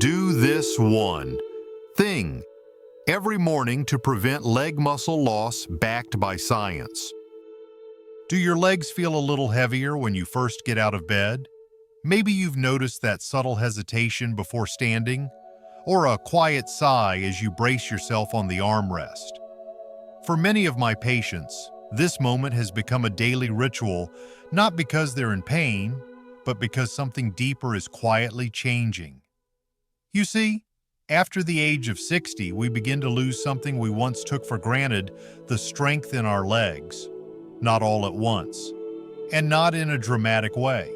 Do this one thing every morning to prevent leg muscle loss backed by science. Do your legs feel a little heavier when you first get out of bed? Maybe you've noticed that subtle hesitation before standing, or a quiet sigh as you brace yourself on the armrest. For many of my patients, this moment has become a daily ritual, not because they're in pain, but because something deeper is quietly changing. You see, after the age of 60, we begin to lose something we once took for granted, the strength in our legs. Not all at once, and not in a dramatic way.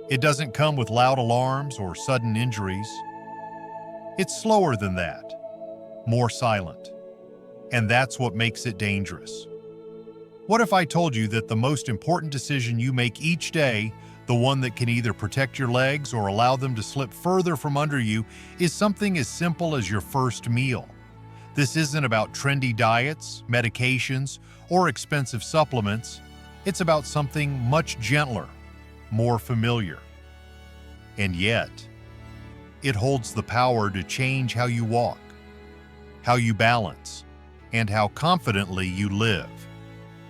It doesn't come with loud alarms or sudden injuries. It's slower than that, more silent. And that's what makes it dangerous. What if I told you that the most important decision you make each day, the one that can either protect your legs or allow them to slip further from under you, is something as simple as your first meal? This isn't about trendy diets, medications, or expensive supplements. It's about something much gentler, more familiar. And yet, it holds the power to change how you walk, how you balance, and how confidently you live.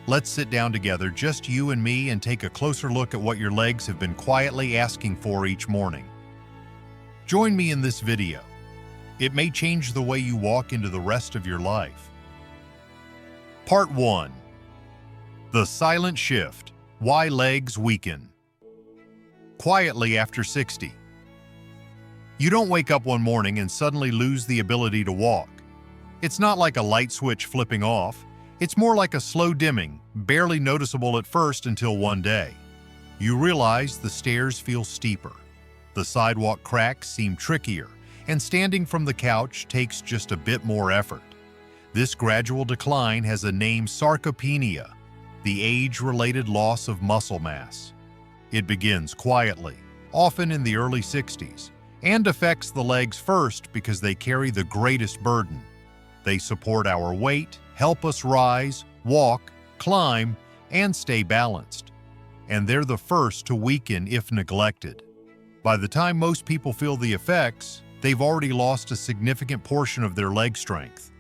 Let's sit down together, just you and me, and take a closer look at what your legs have been quietly asking for each morning. Join me in this video. It may change the way you walk into the rest of your life. Part 1. The Silent Shift: Why Legs Weaken. Quietly after 60. You don't wake up one morning and suddenly lose the ability to walk. It's not like a light switch flipping off. It's more like a slow dimming, barely noticeable at first until one day. You realize the stairs feel steeper. The sidewalk cracks seem trickier, and standing from the couch takes just a bit more effort. This gradual decline has a name: sarcopenia, the age-related loss of muscle mass. It begins quietly, often in the early 60s, and affects the legs first because they carry the greatest burden. They support our weight, help us rise, walk, climb, and stay balanced. And they're the first to weaken if neglected. By the time most people feel the effects, they've already lost a significant portion of their leg strength.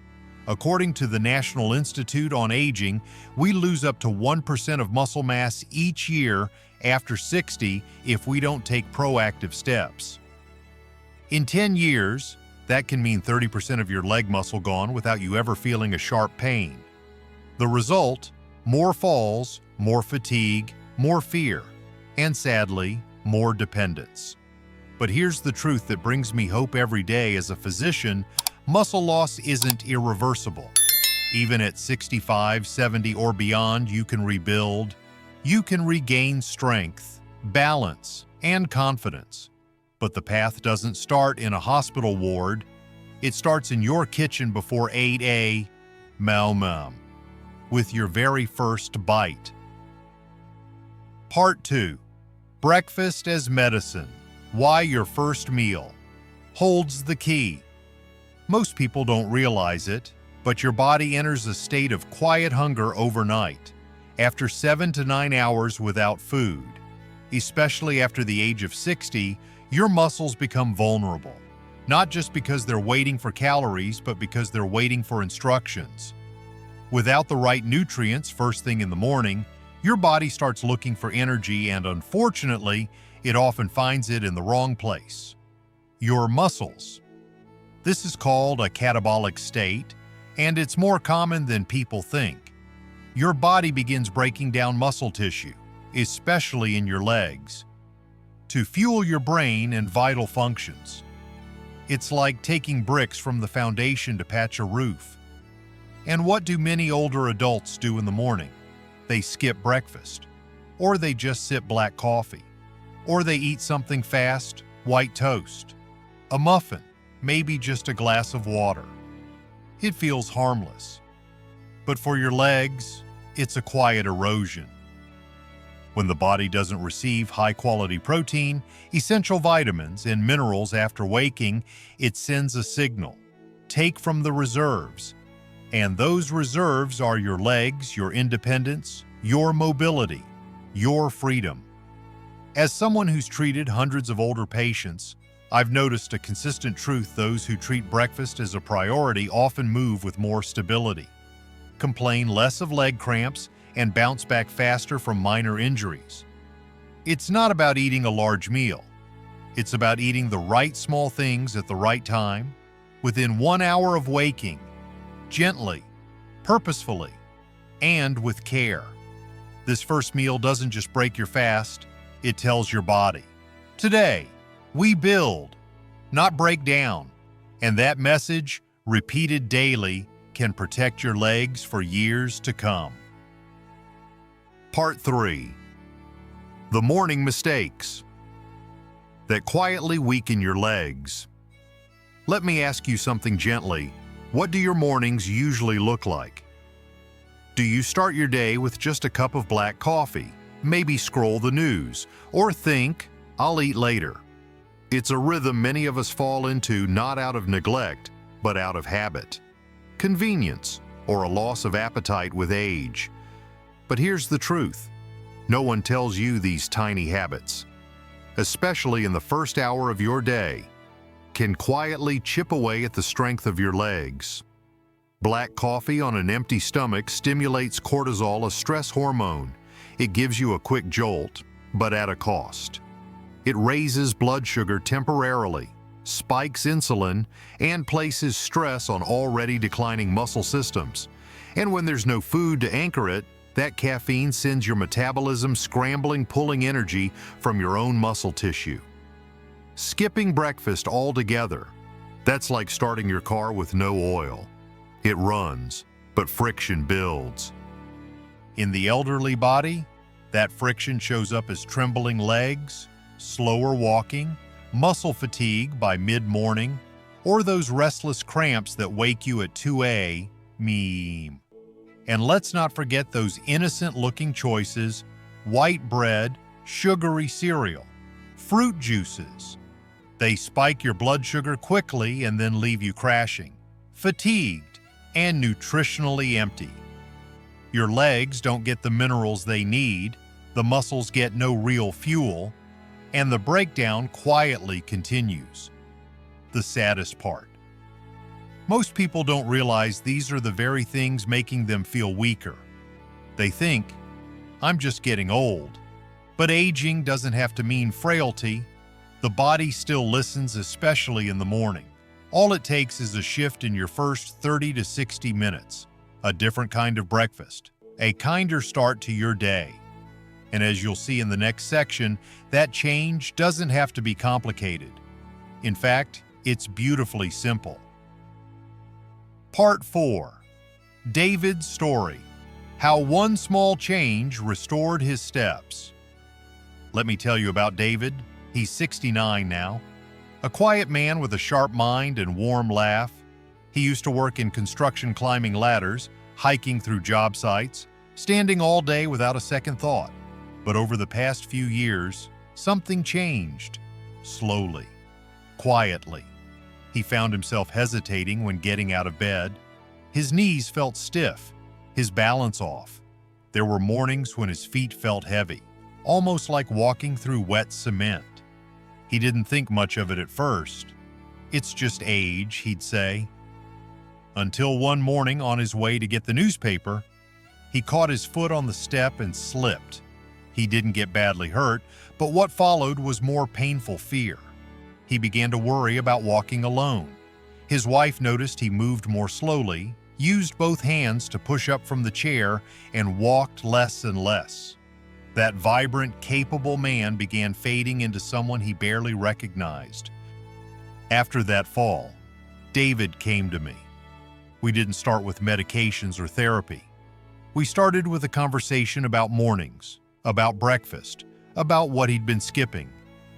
According to the National Institute on Aging, we lose up to 1% of muscle mass each year after 60 if we don't take proactive steps. In 10 years, that can mean 30% of your leg muscle gone without you ever feeling a sharp pain. The result: more falls, more fatigue, more fear, and sadly, more dependence. But here's the truth that brings me hope every day as a physician: muscle loss isn't irreversible. Even at 65, 70, or beyond, you can rebuild. You can regain strength, balance, and confidence. But the path doesn't start in a hospital ward. It starts in your kitchen before 8 a.m. with your very first bite. Part 2. Breakfast as medicine: Why your first meal holds the key. Most people don't realize it, but your body enters a state of quiet hunger overnight, after 7 to 9 hours without food. Especially after the age of 60, your muscles become vulnerable, not just because they're waiting for calories, but because they're waiting for instructions. Without the right nutrients first thing in the morning, your body starts looking for energy, and unfortunately, it often finds it in the wrong place: your muscles. This is called a catabolic state, and it's more common than people think. Your body begins breaking down muscle tissue, especially in your legs, to fuel your brain and vital functions. It's like taking bricks from the foundation to patch a roof. And what do many older adults do in the morning? They skip breakfast, or they just sip black coffee, or they eat something fast: white toast, a muffin, maybe just a glass of water. It feels harmless, but for your legs, it's a quiet erosion. When the body doesn't receive high-quality protein, essential vitamins, and minerals after waking, it sends a signal: take from the reserves. And those reserves are your legs, your independence, your mobility, your freedom. As someone who's treated hundreds of older patients, I've noticed a consistent truth: those who treat breakfast as a priority often move with more stability, complain less of leg cramps, and bounce back faster from minor injuries. It's not about eating a large meal. It's about eating the right small things at the right time, within 1 hour of waking, gently, purposefully, and with care. This first meal doesn't just break your fast, it tells your body, today, we build, not break down. And that message, repeated daily, can protect your legs for years to come. Part 3. The morning mistakes that quietly weaken your legs. Let me ask you something gently. What do your mornings usually look like? Do you start your day with just a cup of black coffee, maybe scroll the news, or think, I'll eat later? It's a rhythm many of us fall into, not out of neglect, but out of habit, convenience, or a loss of appetite with age. But here's the truth. No one tells you these tiny habits, especially in the first hour of your day, can quietly chip away at the strength of your legs. Black coffee on an empty stomach stimulates cortisol, a stress hormone. It gives you a quick jolt, but at a cost. It raises blood sugar temporarily, spikes insulin, and places stress on already declining muscle systems. And when there's no food to anchor it, that caffeine sends your metabolism scrambling, pulling energy from your own muscle tissue. Skipping breakfast altogether, that's like starting your car with no oil. It runs, but friction builds. In the elderly body, that friction shows up as trembling legs, slower walking, muscle fatigue by mid-morning, or those restless cramps that wake you at 2 a.m. And let's not forget those innocent-looking choices: white bread, sugary cereal, fruit juices. They spike your blood sugar quickly and then leave you crashing, fatigued, and nutritionally empty. Your legs don't get the minerals they need, the muscles get no real fuel, and the breakdown quietly continues. The saddest part. Most people don't realize these are the very things making them feel weaker. They think, I'm just getting old. But aging doesn't have to mean frailty. The body still listens, especially in the morning. All it takes is a shift in your first 30 to 60 minutes, a different kind of breakfast, a kinder start to your day. And as you'll see in the next section, that change doesn't have to be complicated. In fact, it's beautifully simple. Part 4. David's story. How one small change restored his steps. Let me tell you about David. He's 69 now. A quiet man with a sharp mind and warm laugh. He used to work in construction, climbing ladders, hiking through job sites, standing all day without a second thought. But over the past few years, something changed. Slowly, quietly. He found himself hesitating when getting out of bed. His knees felt stiff, his balance off. There were mornings when his feet felt heavy, almost like walking through wet cement. He didn't think much of it at first. It's just age, he'd say. Until one morning, on his way to get the newspaper, he caught his foot on the step and slipped. He didn't get badly hurt, but what followed was more painful fear. He began to worry about walking alone. His wife noticed he moved more slowly, used both hands to push up from the chair, and walked less and less. That vibrant, capable man began fading into someone he barely recognized. After that fall, David came to me. We didn't start with medications or therapy. We started with a conversation about mornings, about breakfast, about what he'd been skipping.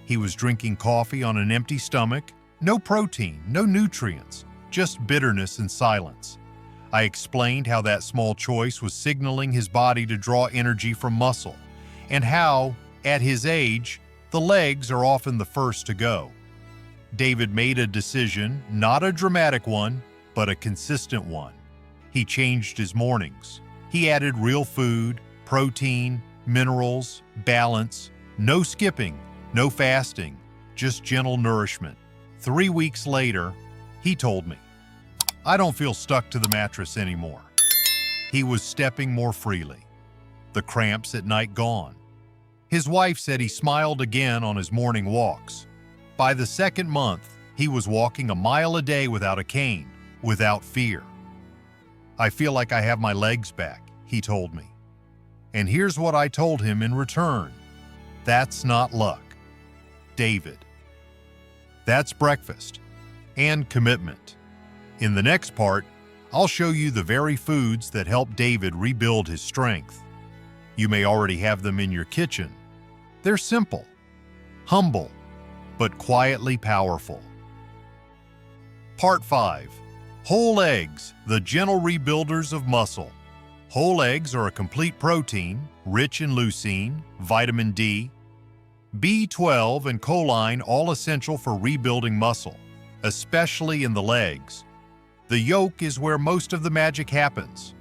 He was drinking coffee on an empty stomach, no protein, no nutrients, just bitterness and silence. I explained how that small choice was signaling his body to draw energy from muscle, and how, at his age, the legs are often the first to go. David made a decision, not a dramatic one, but a consistent one. He changed his mornings. He added real food, protein, minerals, balance, no skipping, no fasting, just gentle nourishment. 3 weeks later, he told me, "I don't feel stuck to the mattress anymore." He was stepping more freely. The cramps at night gone. His wife said he smiled again on his morning walks. By the second month, he was walking a mile a day without a cane, without fear. "I feel like I have my legs back," he told me. And here's what I told him in return. "That's not luck, David." That's breakfast and commitment. In the next part, I'll show you the very foods that help David rebuild his strength. You may already have them in your kitchen. They're simple, humble, but quietly powerful. Part 5. Whole eggs, the gentle rebuilders of muscle. Whole eggs are a complete protein, rich in leucine, vitamin D, B12, and choline, all essential for rebuilding muscle, especially in the legs. The yolk is where most of the magic happens.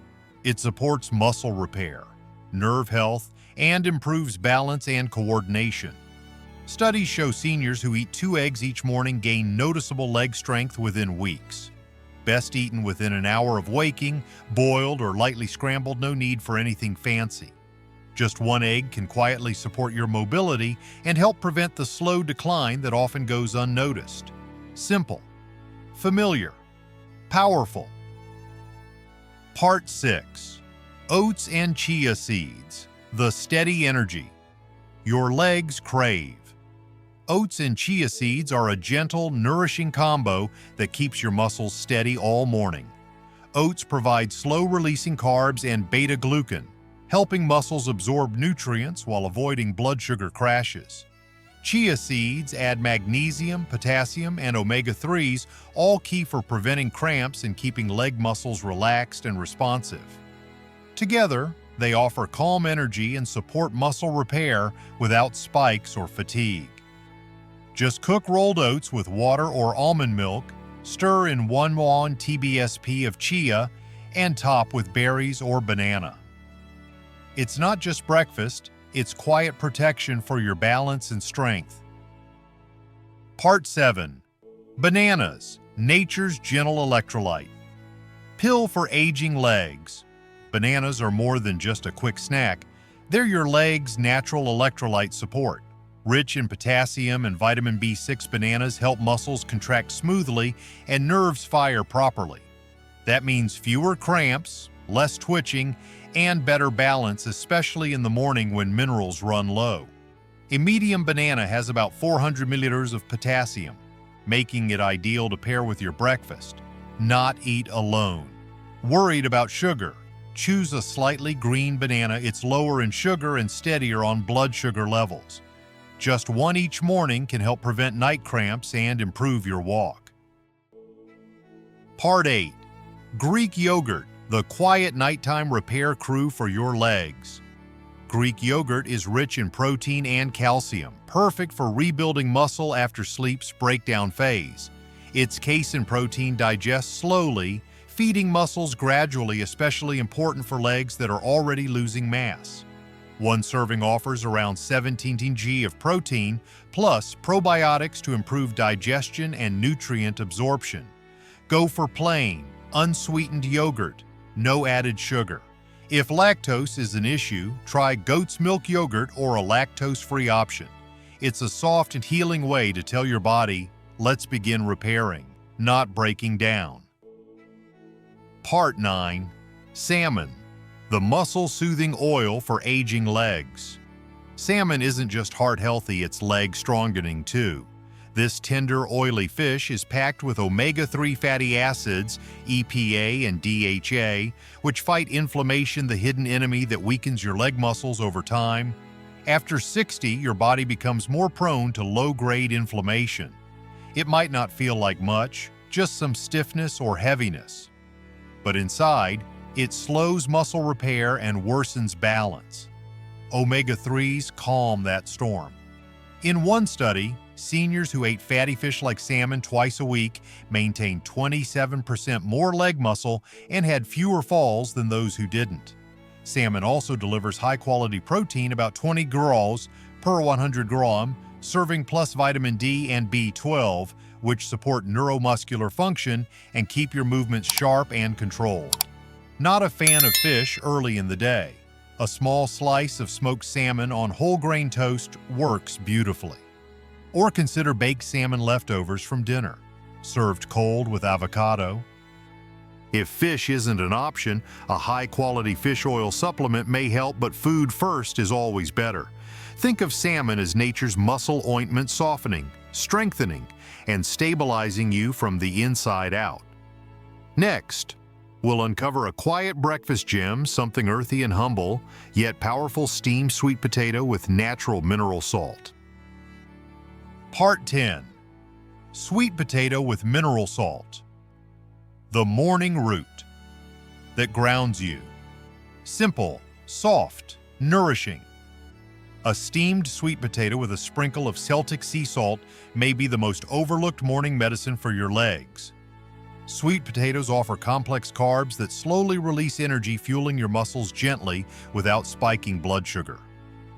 It supports muscle repair, nerve health, and improves balance and coordination. Studies show seniors who eat 2 eggs each morning gain noticeable leg strength within weeks. Best eaten within an hour of waking, boiled or lightly scrambled, no need for anything fancy. Just 1 egg can quietly support your mobility and help prevent the slow decline that often goes unnoticed. Simple, familiar, powerful. Part 6. Oats and chia seeds, the steady energy your legs crave. Oats and chia seeds are a gentle, nourishing combo that keeps your muscles steady all morning. Oats provide slow-releasing carbs and beta-glucan, helping muscles absorb nutrients while avoiding blood sugar crashes. Chia seeds add magnesium, potassium, and omega-3s, all key for preventing cramps and keeping leg muscles relaxed and responsive. Together, they offer calm energy and support muscle repair without spikes or fatigue. Just cook rolled oats with water or almond milk, stir in 1 TBSP of chia, and top with berries or banana. It's not just breakfast, it's quiet protection for your balance and strength. Part 7. Bananas, nature's gentle electrolyte. Pill for aging legs. Bananas are more than just a quick snack. They're your legs' natural electrolyte support. Rich in potassium and vitamin B6, bananas help muscles contract smoothly and nerves fire properly. That means fewer cramps, less twitching, and better balance, especially in the morning when minerals run low. A medium banana has about 400 milliliters of potassium, making it ideal to pair with your breakfast. Not eat alone. Worried about sugar? Choose a slightly green banana. It's lower in sugar and steadier on blood sugar levels. Just 1 each morning can help prevent night cramps and improve your walk. Part 8. Greek yogurt, the quiet nighttime repair crew for your legs. Greek yogurt is rich in protein and calcium, perfect for rebuilding muscle after sleep's breakdown phase. Its casein protein digests slowly, feeding muscles gradually, especially important for legs that are already losing mass. 1 serving offers around 17 g of protein, plus probiotics to improve digestion and nutrient absorption. Go for plain, unsweetened yogurt, no added sugar. If lactose is an issue, try goat's milk yogurt or a lactose-free option. It's a soft and healing way to tell your body, let's begin repairing, not breaking down. Part 9. Salmon, the muscle-soothing oil for aging legs. Salmon isn't just heart-healthy, it's leg-strengthening too. This tender, oily fish is packed with omega-3 fatty acids, EPA and DHA, which fight inflammation, the hidden enemy that weakens your leg muscles over time. After 60, your body becomes more prone to low-grade inflammation. It might not feel like much, just some stiffness or heaviness. But inside, it slows muscle repair and worsens balance. Omega-3s calm that storm. In one study, seniors who ate fatty fish like salmon twice a week maintained 27% more leg muscle and had fewer falls than those who didn't. Salmon also delivers high-quality protein, about 20 grams per 100 gram, serving plus vitamin D and B12, which support neuromuscular function and keep your movements sharp and controlled. Not a fan of fish early in the day. A small slice of smoked salmon on whole grain toast works beautifully. Or consider baked salmon leftovers from dinner, served cold with avocado. If fish isn't an option, a high-quality fish oil supplement may help, but food first is always better. Think of salmon as nature's muscle ointment, softening, strengthening, and stabilizing you from the inside out. Next, we'll uncover a quiet breakfast gem, something earthy and humble, yet powerful steamed sweet potato with natural mineral salt. Part 10. Sweet potato with mineral salt. The morning root that grounds you. Simple, soft, nourishing. A steamed sweet potato with a sprinkle of Celtic sea salt may be the most overlooked morning medicine for your legs. Sweet potatoes offer complex carbs that slowly release energy, fueling your muscles gently without spiking blood sugar.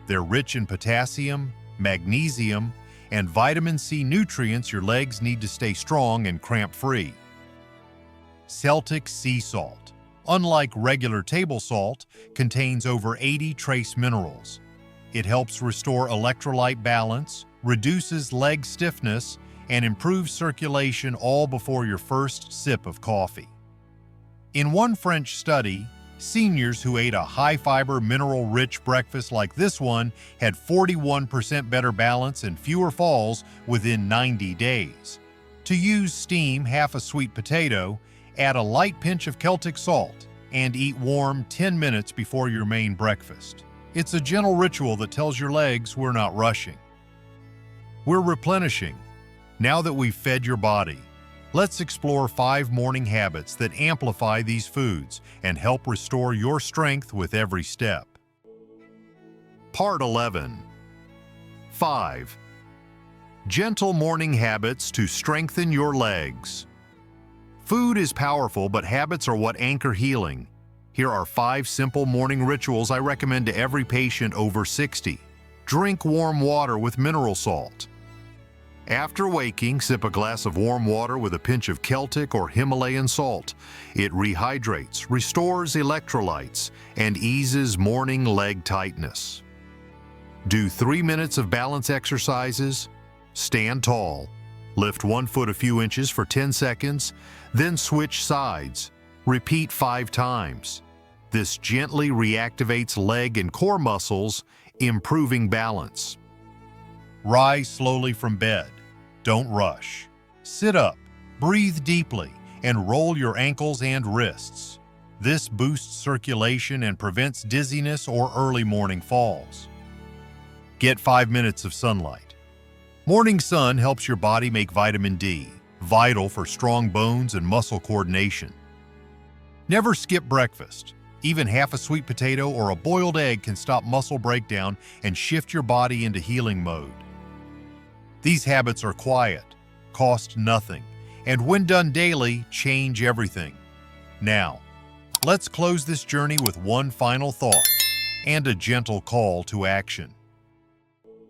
They're rich in potassium, magnesium, and vitamin C nutrients your legs need to stay strong and cramp-free. Celtic sea salt, unlike regular table salt, contains over 80 trace minerals. It helps restore electrolyte balance, reduces leg stiffness, and improves circulation all before your first sip of coffee. In one French study, seniors who ate a high-fiber, mineral-rich breakfast like this one had 41% better balance and fewer falls within 90 days. To use, steam half a sweet potato, add a light pinch of Celtic salt, and eat warm 10 minutes before your main breakfast. It's a gentle ritual that tells your legs we're not rushing. We're replenishing. Now that we've fed your body, let's explore 5 morning habits that amplify these foods and help restore your strength with every step. Part 11. 5. Gentle morning habits to strengthen your legs. Food is powerful, but habits are what anchor healing. Here are 5 simple morning rituals I recommend to every patient over 60. Drink warm water with mineral salt. After waking, sip a glass of warm water with a pinch of Celtic or Himalayan salt. It rehydrates, restores electrolytes, and eases morning leg tightness. Do 3 minutes of balance exercises. Stand tall. Lift 1 foot a few inches for 10 seconds, then switch sides. Repeat 5 times. This gently reactivates leg and core muscles, improving balance. Rise slowly from bed. Don't rush. Sit up, breathe deeply, and roll your ankles and wrists. This boosts circulation and prevents dizziness or early morning falls. Get 5 minutes of sunlight. Morning sun helps your body make vitamin D, vital for strong bones and muscle coordination. Never skip breakfast. Even half a sweet potato or a boiled egg can stop muscle breakdown and shift your body into healing mode. These habits are quiet, cost nothing, and when done daily, change everything. Now, let's close this journey with one final thought and a gentle call to action.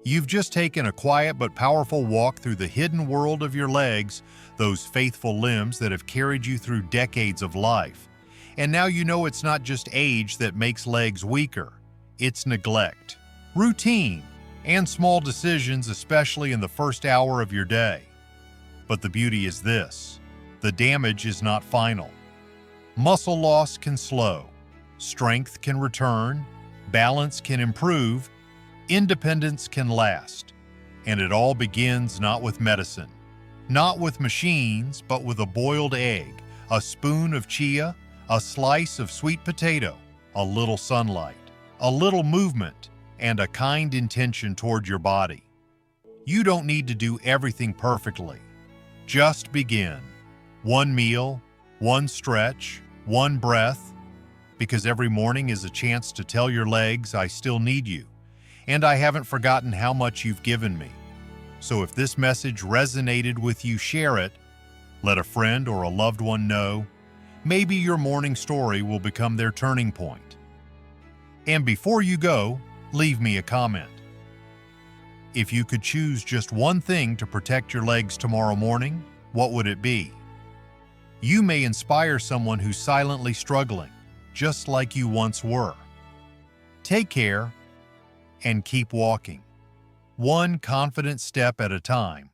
You've just taken a quiet but powerful walk through the hidden world of your legs, those faithful limbs that have carried you through decades of life. And now you know it's not just age that makes legs weaker, it's neglect, routine, and small decisions, especially in the first hour of your day. But the beauty is this: the damage is not final. Muscle loss can slow, strength can return, balance can improve, independence can last. And it all begins not with medicine, not with machines, but with a boiled egg, a spoon of chia, a slice of sweet potato, a little sunlight, a little movement, and a kind intention toward your body. You don't need to do everything perfectly. Just begin. One meal, one stretch, one breath, because every morning is a chance to tell your legs, I still need you, and I haven't forgotten how much you've given me. So if this message resonated with you, share it. Let a friend or a loved one know. Maybe your morning story will become their turning point. And before you go, leave me a comment. If you could choose just one thing to protect your legs tomorrow morning, what would it be? You may inspire someone who's silently struggling, just like you once were. Take care and keep walking, one confident step at a time.